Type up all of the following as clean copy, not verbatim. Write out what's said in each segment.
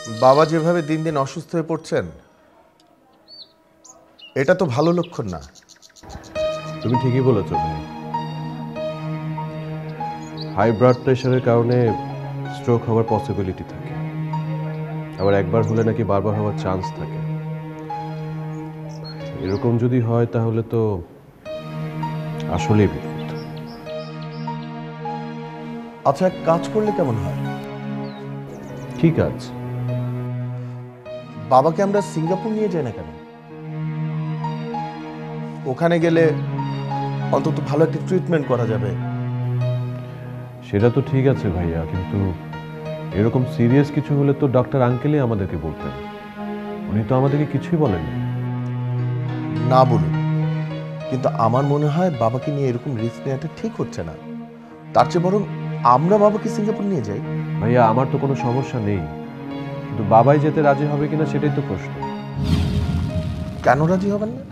বাবা যেভাবে দিন দিন অসুস্থ হয়ে পড়ছেন, এটা তো ভালো লক্ষণ না। তুমি ঠিকই বলেছ ভাই। হাই ব্লাড প্রেশারের কারণে স্ট্রোক হওয়ার পসিবিলিটি থাকে, আবার একবার হলে নাকি বারবার হওয়ার চান্স থাকে। এরকম যদি হয় তাহলে তো আসলেই বিপদ। আচ্ছা, এক কাজ করলে কেমন হয়? ঠিক আছে, বাবাকে আমরা সিঙ্গাপুর নিয়ে যাই না কেন? ওখানে গেলে অন্তত ভালো একটা ট্রিটমেন্ট করা যাবে। সেটা তো ঠিক আছে ভাইয়া, কিন্তু এরকম সিরিয়াস কিছু হলে তো ডক্টর আঙ্কেলই আমাদেরকে বলতেন। উনি তো আমাদেরকে কিছুই বলেন না বলুন, কিন্তু আমার মনে হয় বাবাকে নিয়ে এরকম রিস্ক নেওয়াটা ঠিক হচ্ছে না। তার চেয়ে বরং আমরা বাবাকে সিঙ্গাপুর নিয়ে যাই। ভাইয়া, আমার তো কোনো সমস্যা নেই, কিন্তু বাবাই যেতে রাজি হবে কিনা সেটাই তো প্রশ্ন। কেন রাজি হবেন না?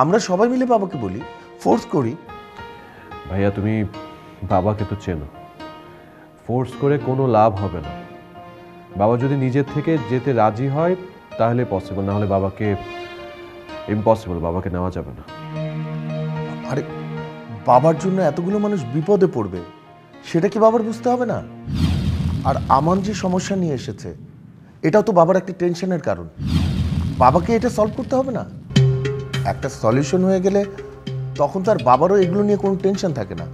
আমরা সবাই মিলে বাবাকে বলি, ফোর্স করি। ভাইয়া, তুমি বাবাকে তো চেনো, ফোর্স করে কোনো লাভ হবে না। বাবা যদি নিজের থেকে যেতে রাজি হয় তাহলে পসিবল, না হলে বাবাকে ইম্পসিবল, বাবাকে নেওয়া যাবে না। আরে, বাবার জন্য এতগুলো মানুষ বিপদে পড়বে, সেটা কি বাবার বুঝতে হবে না? আর আমান যে সমস্যা নিয়ে এসেছে, এটাও তো বাবার একটা টেনশনের কারণ। বাবাকে এটা সলভ করতে হবে না? একটা সলিউশন হয়ে গেলে তখন তার বাবারও এগুলো নিয়ে কোনো টেনশন থাকে না।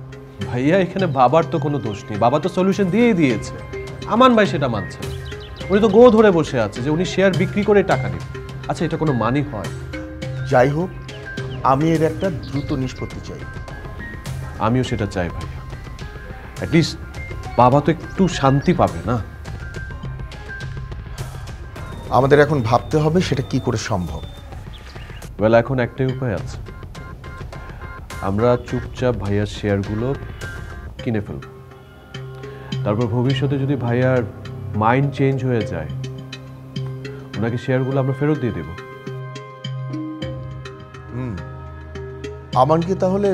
ভাইয়া, এখানে বাবার তো কোনো দোষ নেই, বাবা তো সলিউশন দিয়েই দিয়েছে। আমান ভাই সেটা মানছে না, উনি তো গো ধরে বসে আছে যে উনি শেয়ার বিক্রি করে টাকা নেবেন। আচ্ছা, এটা কোনো মানি হয়? যাই হোক, আমি এর একটা দ্রুত নিষ্পত্তি চাই। আমিও সেটা চাই ভাইয়া, অ্যাটলিস্ট বাবা তো একটু শান্তি পাবে না? আমাদের এখন ভাবতে হবে সেটা কি করে সম্ভব। ওয়েল, এখন একটাই উপায় আছে, আমরা চুপচাপ ভাইয়ার শেয়ারগুলো কিনে ফেলব। তারপর ভবিষ্যতে যদি ভাইয়ার মাইন্ড চেঞ্জ হয়ে যায়, ওনাকে শেয়ারগুলো আমরা ফেরত দিয়ে দেব। আমানকে তাহলে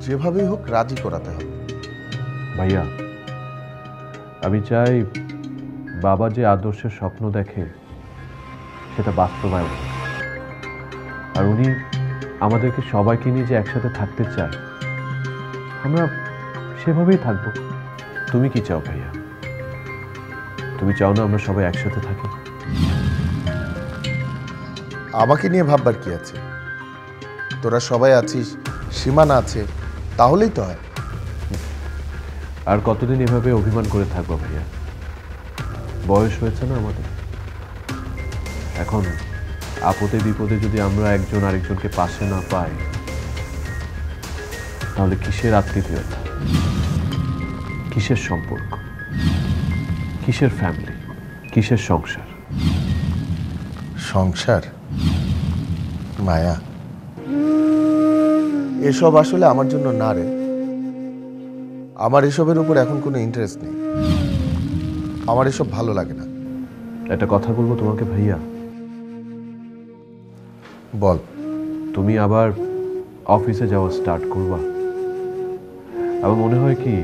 যেভাবেই হোক রাজি করাতে হবে। ভাইয়া, আমি চাই বাবা যে আদর্শের স্বপ্ন দেখে সেটা বাস্তবায়ন হোক। আর উনি আমাদেরকে সবাইকে নিয়ে যে একসাথে থাকতে চায়, আমরা সেভাবেই থাকবো। তুমি কি চাও ভাইয়া? তুমি চাও না আমরা সবাই একসাথে থাকি? আমাকে নিয়ে ভাববার কি আছে? তোরা সবাই আছিস, সীমানা আছে, তাহলেই তো হয়। আর কতদিন এভাবে অভিমান করে থাকবো ভাইয়া? বয়স হয়েছে না আমাদের। এখন আপদে বিপদে যদি আমরা একজন আরেকজনকে পাশে না পাই, তাহলে কিসের আত্মীয়তা, কিসের সম্পর্ক, কিসের ফ্যামিলি, কিসের সংসার? সংসার, মায়া, এসব আসলে আমার জন্য না রে। আমার এসবের উপর এখন কোনো ইন্টারেস্ট নেই। আমার এসব ভালো লাগে না। একটা কথা বলবো তোমাকে ভাইয়া। বল। তুমি আবার অফিসে যাওয়া স্টার্ট করবা? আমার মনে হয় কি,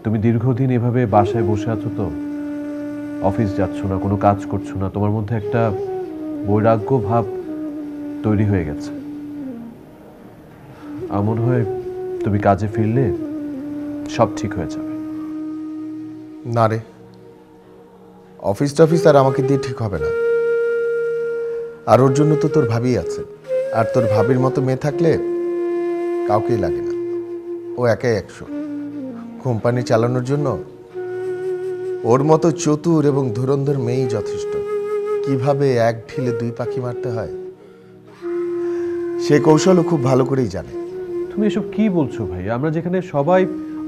তুমি দীর্ঘদিন এভাবে বাসায় বসে আছো, তো অফিস যাচ্ছ না, কোনো কাজ করছো না, তোমার মধ্যে একটা বৈরাগ্য ভাব তৈরি হয়ে গেছে। আমার মনে হয় তুমি কাজে ফিরলে সব ঠিক হয়ে যাবে। না রে, অফিস টফিস আর আমাকে দিয়ে ঠিক হবে না। আর ওর জন্য তো তোর ভাবি আছে, আর তোর ভাবির মতো মেয়ে থাকলে কাউকেই লাগে না। ও একাই 100। কোম্পানি চালানোর জন্য ওর মতো চতুর এবং ধুরন্ধর মেয়েই যথেষ্ট। কিভাবে এক ঢিলে 2 পাখি মারতে হয় সে কৌশলও খুব ভালো করেই জানে। তুমি এসব কি বলছো ভাই? আমরা যেখানে সবাই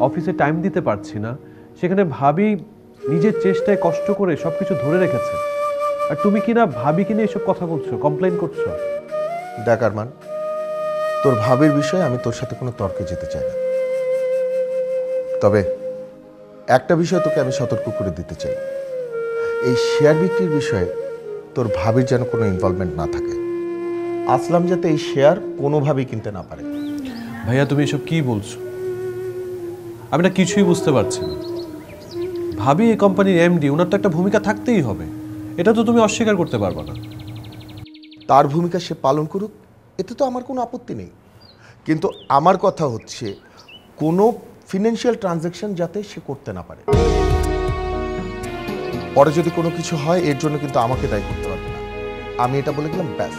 অফিসে টাইম দিতে পারছি না, সেখানে ভাবি নিজের চেষ্টায় কষ্ট করে সবকিছু ধরে রেখেছে, আর তুমি কিনা ভাবি কিনে এসব কথা বলছো, কমপ্লেন করছো। দেখ আরমান, তোর ভাবির বিষয়ে আমি তোর সাথে কোনো তর্কে যেতে চাই না। তবে একটা বিষয় তোকে আমি সতর্ক করে দিতে চাই, এই শেয়ার বিক্রির বিষয়ে তোর ভাবির যেন কোনো ইনভলভমেন্ট না থাকে। আসলাম যাতে এই শেয়ার কোনোভাবেই কিনতে না পারে। ভাইয়া, তুমি এসব কি বলছো? আমি না কিছুই বুঝতে পারছি না। ভাবি এই কোম্পানির এমডি, ওনার তো একটা ভূমিকা থাকতেই হবে, এটা তো তুমি অস্বীকার করতে পারবে না। তার ভূমিকা সে পালন করুক, এতে তো আমার কোনো আপত্তি নেই, কিন্তু আমার কথা হচ্ছে কোনো ফিনান্সিয়াল ট্রানজ্যাকশন যাতে সে করতে না পারে। পরে যদি কোনো কিছু হয় এর জন্য কিন্তু আমাকে দায়ী করতে পারবে না, আমি এটা বলে গেলাম, ব্যাস।